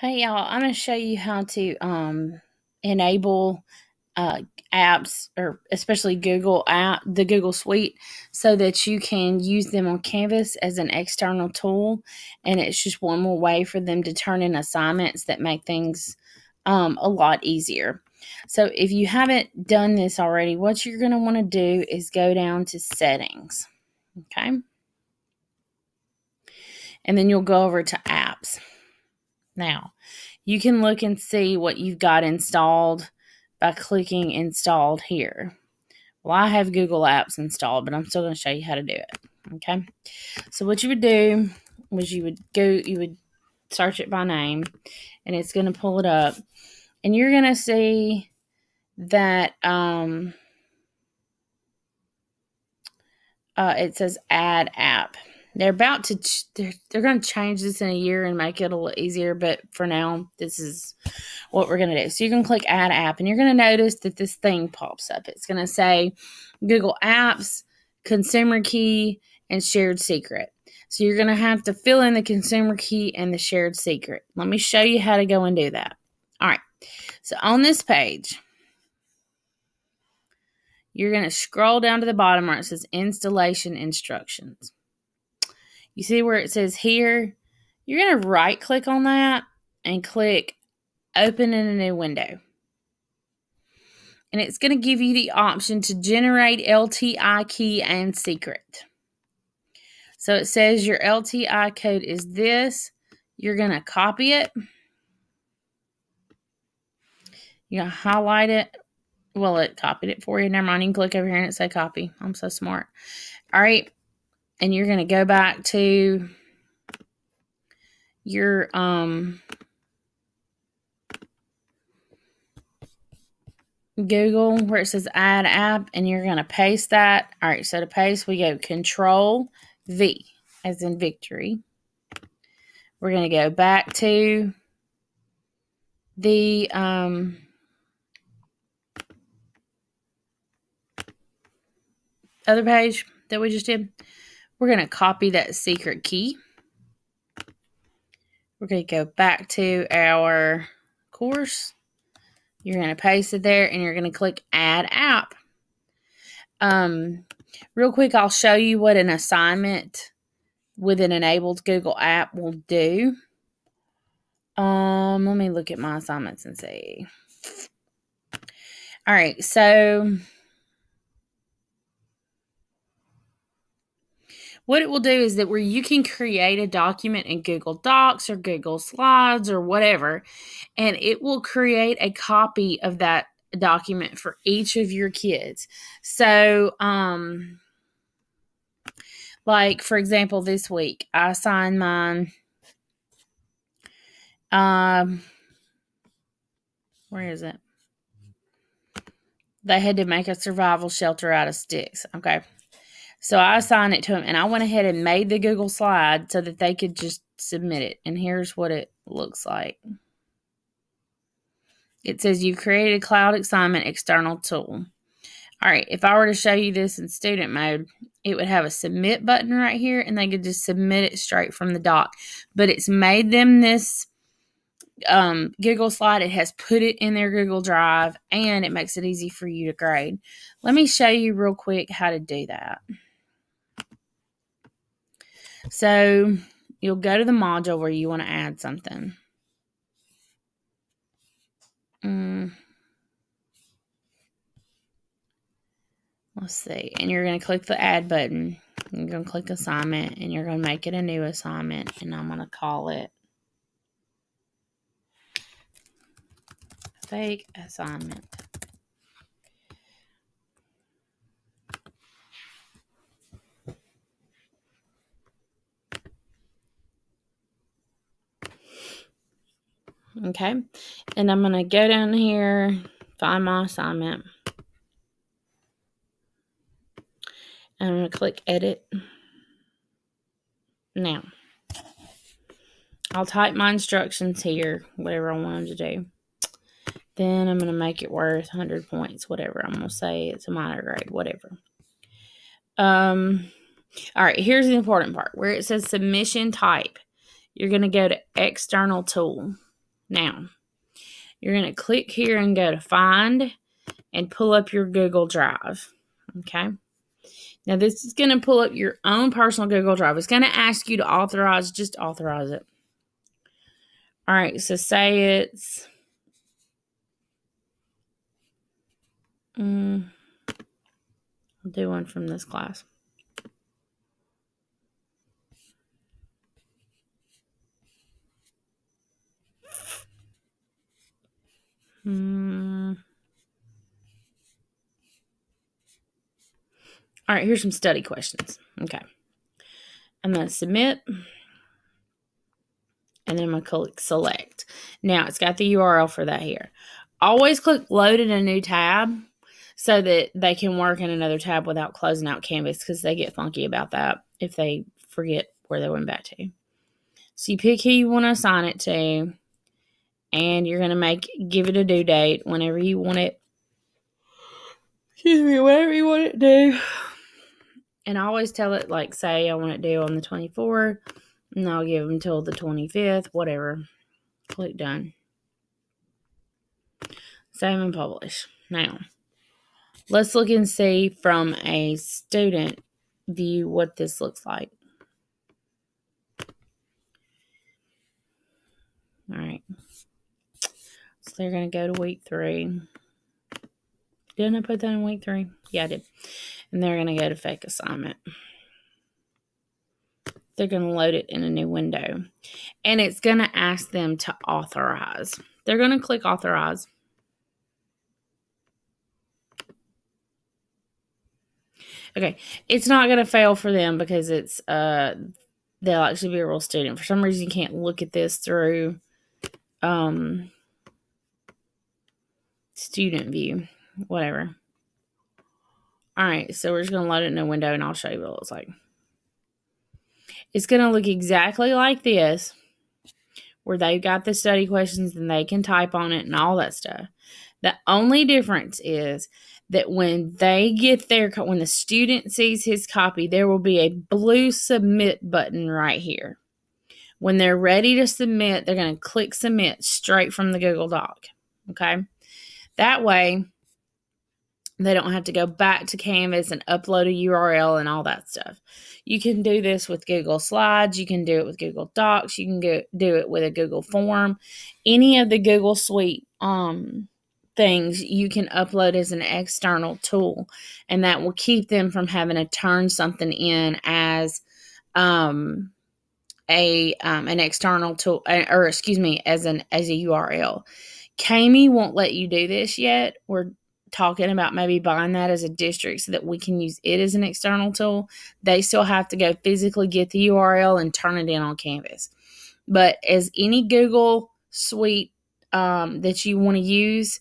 Hey y'all, I'm going to show you how to enable apps, or especially the Google Suite, so that you can use them on Canvas as an external tool. And it's just one more way for them to turn in assignments that make things a lot easier. So if you haven't done this already, what you're going to want to do is go down to Settings. Okay. And then you'll go over to Apps. Now, you can look and see what you've got installed by clicking Installed here. Well, I have Google Apps installed, but I'm still going to show you how to do it. Okay? So what you would do was you would search it by name, and it's going to pull it up. And you're going to see that it says Add App. They're about to they're going to change this in a year and make it a little easier, but for now, this is what we're going to do. So you can click Add App, and you're going to notice that this thing pops up. It's going to say Google Apps, Consumer Key, and Shared Secret. So you're going to have to fill in the consumer key and the shared secret. Let me show you how to go and do that. All right. So on this page, you're going to scroll down to the bottom where it says Installation Instructions. You see where it says here? You're going to right click on that and click Open in a new window. And it's going to give you the option to generate LTI key and secret. So it says your LTI code is this. You're going to copy it. You're going to highlight it. Well, it copied it for you. Never mind. You can click over here and it say copy. I'm so smart. All right. And you're going to go back to your Google where it says Add App, and you're going to paste that. All right, so to paste, we go Control V as in victory. We're going to go back to the other page that we just did. We're going to copy that secret key. We're going to go back to our course. You're going to paste it there, and you're going to click Add App. Real quick, I'll show you what an assignment with an enabled Google app will do. Let me look at my assignments and see. All right, so what it will do is that where you can create a document in Google Docs or Google Slides or whatever, and it will create a copy of that document for each of your kids. So, like, for example, this week, I assigned mine, where is it? They had to make a survival shelter out of sticks, okay? So I assigned it to them, and I went ahead and made the Google slide so that they could just submit it. And here's what it looks like. It says you created a cloud assignment external tool. All right, if I were to show you this in student mode, it would have a submit button right here, and they could just submit it straight from the doc. But it's made them this Google slide. It has put it in their Google Drive, and it makes it easy for you to grade. Let me show you real quick how to do that. So you'll go to the module where you want to add something. Let's see. And you're going to click the add button. You're going to click assignment, and you're going to make it a new assignment. And I'm going to call it fake assignment. Okay. And I'm going to go down here, find my assignment. I'm going to click edit. Now, I'll type my instructions here, whatever I want them to do. Then I'm going to make it worth 100 points, whatever. I'm going to say it's a minor grade, whatever. All right, here's the important part. Where it says submission type, you're going to go to external tool. Now, you're going to click here and go to Find and pull up your Google Drive. Okay. Now, this is going to pull up your own personal Google Drive. It's going to ask you to authorize. Just authorize it. All right. So, say it's... I'll do one from this class. All right, here's some study questions. Okay. I'm going to submit. And then I'm going to click select. Now, it's got the URL for that here. Always click load in a new tab so that they can work in another tab without closing out Canvas, because they get funky about that if they forget where they went back to. So you pick who you want to assign it to, and you're going to give it a due date whenever you want it. Excuse me, whatever you want it to do. And I always tell it, like, say I want it due on the 24th, and I'll give them until the 25th, whatever. Click done. Save and publish. Now, let's look and see from a student view what this looks like. All right. So they're going to go to week 3. Didn't I put that in week 3? Yeah, I did. And they're going to go to fake assignment. They're going to load it in a new window. And it's going to ask them to authorize. They're going to click authorize. Okay, it's not going to fail for them because it's they'll actually be a real student. For some reason, you can't look at this through student view, whatever. All right, so we're just going to load it in a window, and I'll show you what it looks like. It's going to look exactly like this, where they've got the study questions, and they can type on it and all that stuff. The only difference is that when they get when the student sees his copy, there will be a blue submit button right here. When they're ready to submit, they're going to click submit straight from the Google Doc. Okay. That way, they don't have to go back to Canvas and upload a URL and all that stuff. You can do this with Google Slides. You can do it with Google Docs. You can do it with a Google Form. Any of the Google Suite things you can upload as an external tool, and that will keep them from having to turn something in as an external tool, or excuse me, as a URL. Kami won't let you do this yet. We're talking about maybe buying that as a district so that we can use it as an external tool. They still have to go physically get the URL and turn it in on Canvas. But as any Google Suite that you want to use,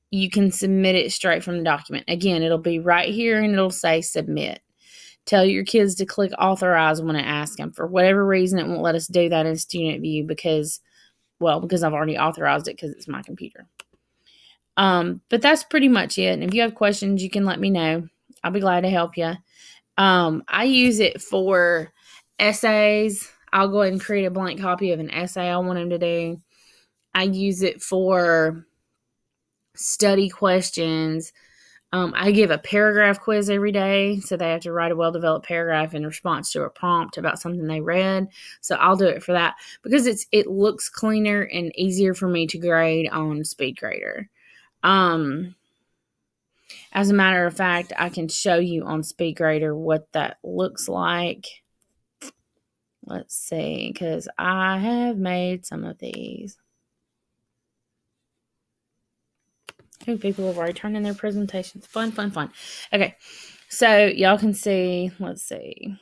you can submit it straight from the document. Again, it'll be right here and it'll say submit. Tell your kids to click authorize when it asks them. For whatever reason, it won't let us do that in student view because I've already authorized it because it's my computer. But that's pretty much it. And if you have questions, you can let me know. I'll be glad to help you. I use it for essays. I'll go ahead and create a blank copy of an essay I want them to do. I use it for study questions. I give a paragraph quiz every day, so they have to write a well-developed paragraph in response to a prompt about something they read. So I'll do it for that because it looks cleaner and easier for me to grade on SpeedGrader. As a matter of fact, I can show you on SpeedGrader what that looks like. Let's see, because I have made some of these. Ooh, people have already turned in their presentations. Fun, fun, fun. Okay, so y'all can see, let's see.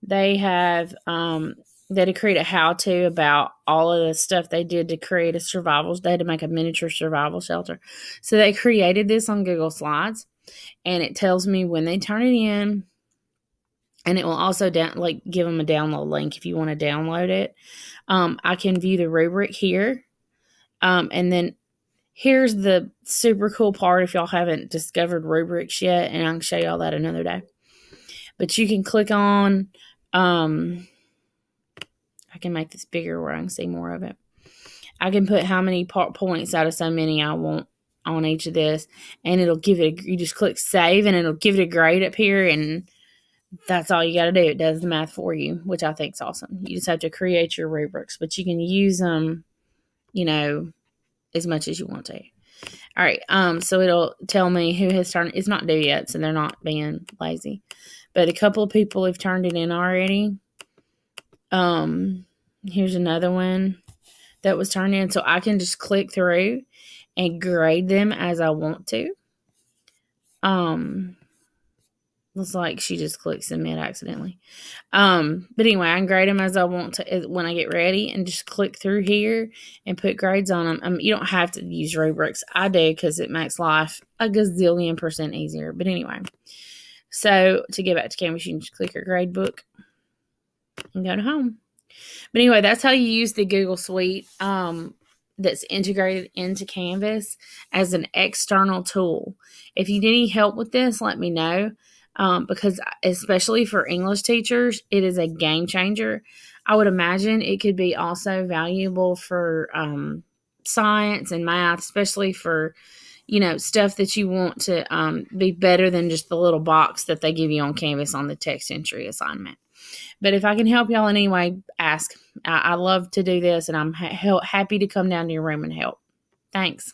They have, they had to create a how-to about all of the stuff they did to create a survival. They had to make a miniature survival shelter. So they created this on Google Slides, and it tells me when they turn it in, and it will also give them a download link if you want to download it. I can view the rubric here, and then here's the super cool part if y'all haven't discovered rubrics yet, and I can show y'all that another day. But you can click on, I can make this bigger where I can see more of it. I can put how many points out of so many I want on each of this, and it'll give it, you just click save, and it'll give it a grade up here, and that's all you got to do. It does the math for you, which I think is awesome. You just have to create your rubrics, but you can use them, as much as you want to. All right, so it'll tell me who has turned. It's not due yet, so they're not being lazy. But a couple of people have turned it in already. Here's another one that was turned in, so I can just click through and grade them as I want to. Looks like she just clicked submit accidentally. But anyway, I can grade them as I want to when I get ready, and just click through here and put grades on them. You don't have to use rubrics. I do because it makes life a gazillion% easier. But anyway, so to get back to Canvas, you can just click your grade book and go to home. But anyway, that's how you use the Google Suite that's integrated into Canvas as an external tool. If you need any help with this, let me know. Because especially for English teachers, it is a game changer. I would imagine it could be also valuable for science and math, especially for, stuff that you want to be better than just the little box that they give you on Canvas on the text entry assignment. But if I can help y'all in any way, ask. I love to do this, and I'm happy to come down to your room and help. Thanks.